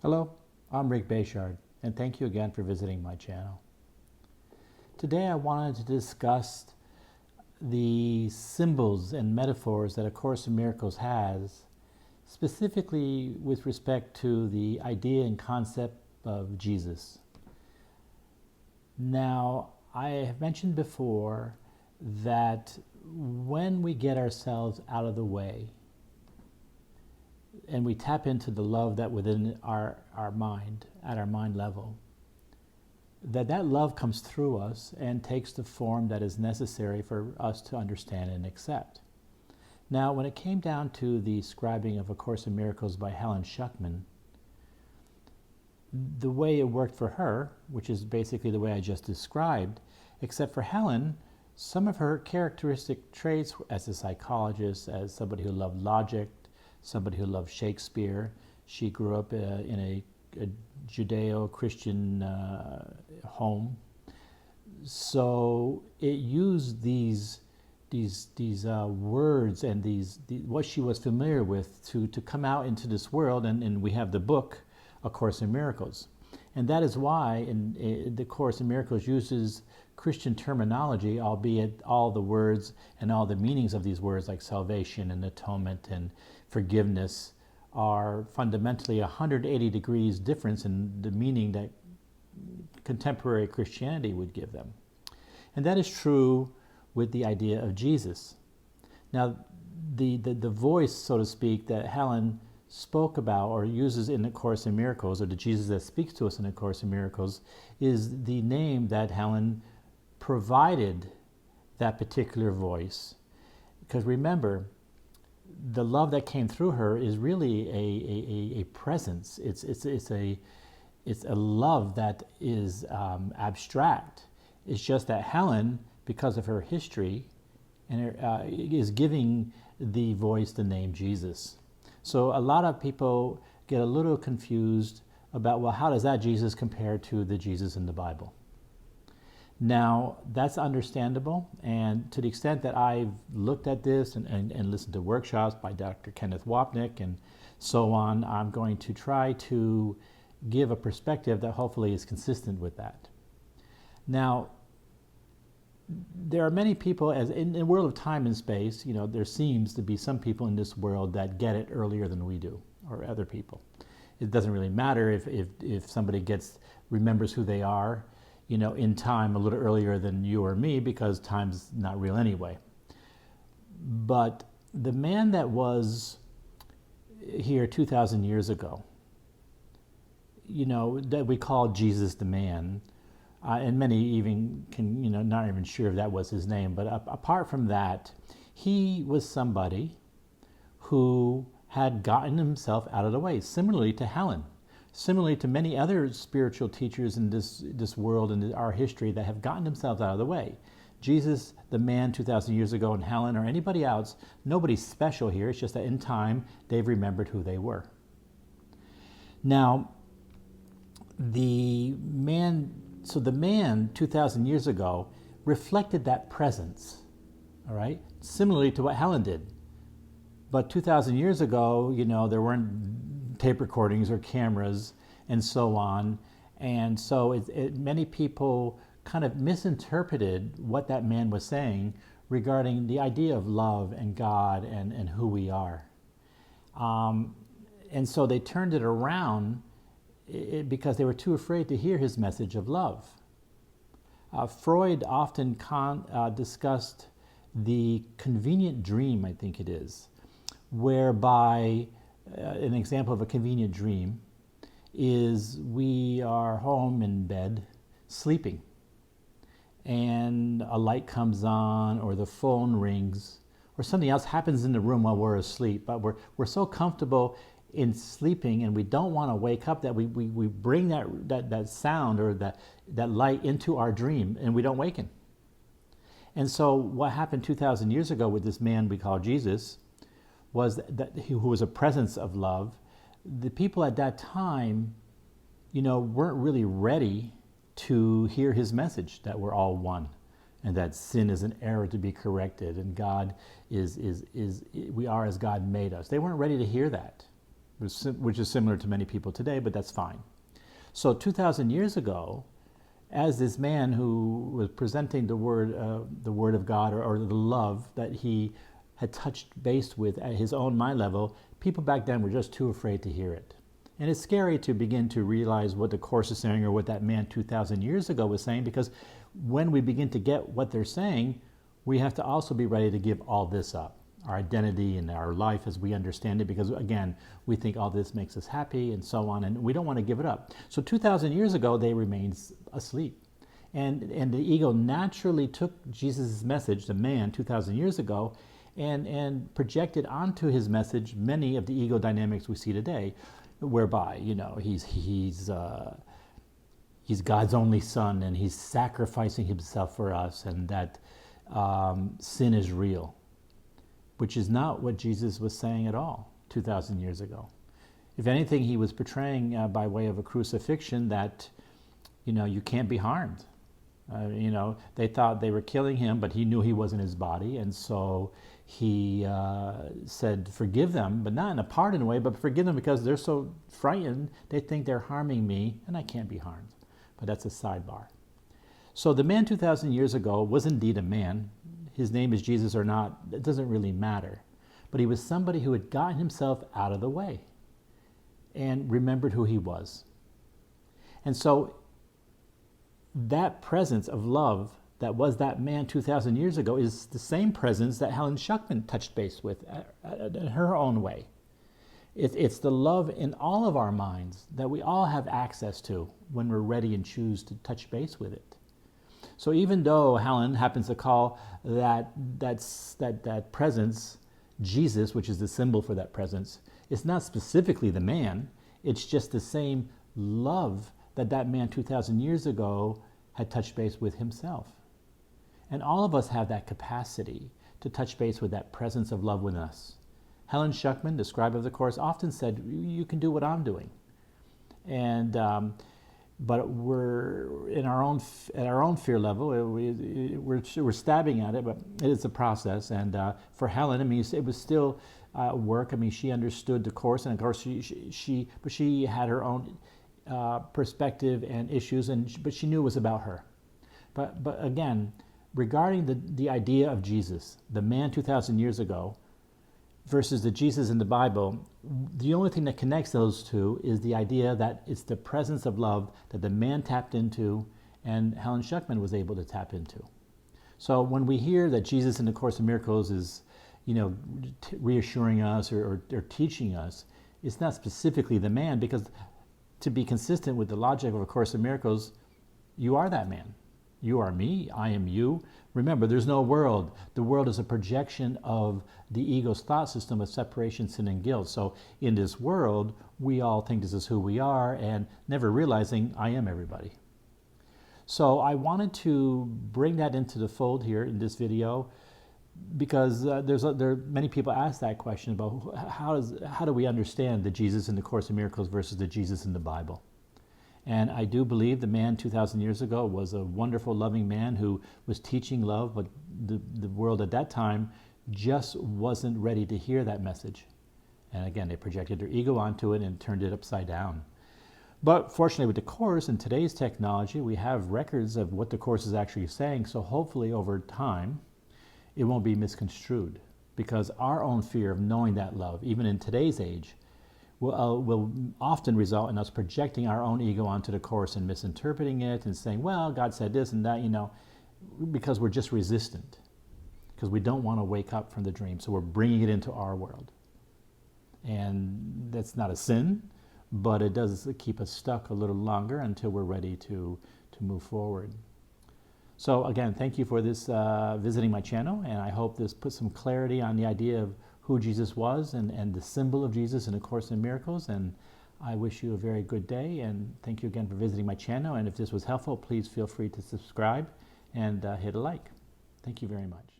Hello, I'm Rick Bayshard, and thank you again for visiting my channel. Today I wanted to discuss the symbols and metaphors that A Course in Miracles has, specifically with respect to the idea and concept of Jesus. Now, I have mentioned before that when we get ourselves out of the way, and we tap into the love that within our mind, at our mind level, that love comes through us and takes the form that is necessary for us to understand and accept. Now, when it came down to the scribing of A Course in Miracles by Helen Schucman, the way it worked for her, which is basically the way I just described, except for Helen, some of her characteristic traits as a psychologist, as somebody who loved logic, somebody who loved Shakespeare. She grew up in a Judeo-Christian home. So it used these words and what she was familiar with to come out into this world, and we have the book, A Course in Miracles. And that is why the Course in Miracles uses Christian terminology, albeit all the words and all the meanings of these words like salvation and atonement and forgiveness are fundamentally 180 degrees difference in the meaning that contemporary Christianity would give them. And that is true with the idea of Jesus. Now, the voice, so to speak, that Helen spoke about or uses in A Course in Miracles, or the Jesus that speaks to us in A Course in Miracles, is the name that Helen provided that particular voice. Because remember, the love that came through her is really a presence. It's a love that is abstract. It's just that Helen, because of her history, and is giving the voice the name Jesus. So a lot of people get a little confused about, well, how does that Jesus compare to the Jesus in the Bible? Now, that's understandable, and to the extent that I've looked at this and listened to workshops by Dr. Kenneth Wapnick and so on, I'm going to try to give a perspective that hopefully is consistent with that. Now, there are many people, as in the world of time and space, there seems to be some people in this world that get it earlier than we do, or other people. It doesn't really matter if somebody remembers who they are, in time a little earlier than you or me, because time's not real anyway. But the man that was here 2,000 years ago, that we call Jesus the man, and many even can, not even sure if that was his name, but apart from that, he was somebody who had gotten himself out of the way, similarly to Helen. Similarly to many other spiritual teachers in this world and our history that have gotten themselves out of the way. Jesus, the man 2,000 years ago, and Helen or anybody else, nobody's special here. It's just that in time, they've remembered who they were. Now, the man 2,000 years ago reflected that presence, all right? Similarly to what Helen did. But 2,000 years ago, there weren't tape recordings or cameras and so on. And so many people kind of misinterpreted what that man was saying regarding the idea of love and God and who we are. And so they turned it around because they were too afraid to hear his message of love. Freud often discussed the convenient dream, I think it is, whereby an example of a convenient dream is we are home in bed sleeping, and a light comes on or the phone rings or something else happens in the room while we're asleep, but we're so comfortable in sleeping and we don't want to wake up that we bring that sound or that light into our dream and we don't waken. And so what happened 2,000 years ago with this man we call Jesus was who was a presence of love. The people at that time, weren't really ready to hear his message that we're all one, and that sin is an error to be corrected, and God we are as God made us. They weren't ready to hear that. which is similar to many people today, but that's fine. So 2,000 years ago, as this man who was presenting the word of God, or the love that he had touched base with at his own mind level, people back then were just too afraid to hear it. And it's scary to begin to realize what the Course is saying, or what that man 2,000 years ago was saying, because when we begin to get what they're saying, we have to also be ready to give all this up, our identity and our life as we understand it, because again, we think all this makes us happy and so on, and we don't want to give it up. So 2,000 years ago, they remained asleep. And the ego naturally took Jesus' message, the man 2,000 years ago, and projected onto his message many of the ego dynamics we see today, whereby, he's God's only son, and he's sacrificing himself for us, and that sin is real, which is not what Jesus was saying at all 2,000 years ago. If anything, he was portraying by way of a crucifixion that, you can't be harmed. They thought they were killing him, but he knew he wasn't his body, and so he said, forgive them, but not in a pardon way, but forgive them because they're so frightened, they think they're harming me, and I can't be harmed. But that's a sidebar. So the man 2,000 years ago was indeed a man. His name is Jesus or not, it doesn't really matter. But he was somebody who had gotten himself out of the way and remembered who he was. And so that presence of love that was that man 2,000 years ago is the same presence that Helen Schucman touched base with in her own way. It's the love in all of our minds that we all have access to when we're ready and choose to touch base with it. So even though Helen happens to call that presence Jesus, which is the symbol for that presence, it's not specifically the man, it's just the same love that man 2,000 years ago had touched base with himself. And all of us have that capacity to touch base with that presence of love within us. Helen Schucman, the scribe of the Course, often said, you can do what I'm doing. And but we're at our own fear level. We're stabbing at it, but it is a process. And for Helen, it was still work. She understood the Course, and of course she had her own perspective and issues, but she knew it was about her. But again, regarding the idea of Jesus, the man 2,000 years ago, versus the Jesus in the Bible, the only thing that connects those two is the idea that it's the presence of love that the man tapped into and Helen Schucman was able to tap into. So when we hear that Jesus in the Course in Miracles is, reassuring us or teaching us, it's not specifically the man, because to be consistent with the logic of A Course in Miracles, you are that man. You are me, I am you. Remember, there's no world. The world is a projection of the ego's thought system of separation, sin, and guilt. So in this world, we all think this is who we are, and never realizing I am everybody. So I wanted to bring that into the fold here in this video, because there many people ask that question about how do we understand the Jesus in the Course in Miracles versus the Jesus in the Bible. And I do believe the man 2,000 years ago was a wonderful, loving man who was teaching love, but the world at that time just wasn't ready to hear that message. And again, they projected their ego onto it and turned it upside down. But fortunately with the Course and today's technology, we have records of what the Course is actually saying, so hopefully over time, it won't be misconstrued, because our own fear of knowing that love, even in today's age, will often result in us projecting our own ego onto the Course and misinterpreting it and saying, well, God said this and that, because we're just resistant, because we don't want to wake up from the dream. So we're bringing it into our world. And that's not a sin, but it does keep us stuck a little longer until we're ready to move forward. So again, thank you for this visiting my channel, and I hope this puts some clarity on the idea of who Jesus was and the symbol of Jesus in A Course in Miracles. And I wish you a very good day, and thank you again for visiting my channel. And if this was helpful, please feel free to subscribe and hit a like. Thank you very much.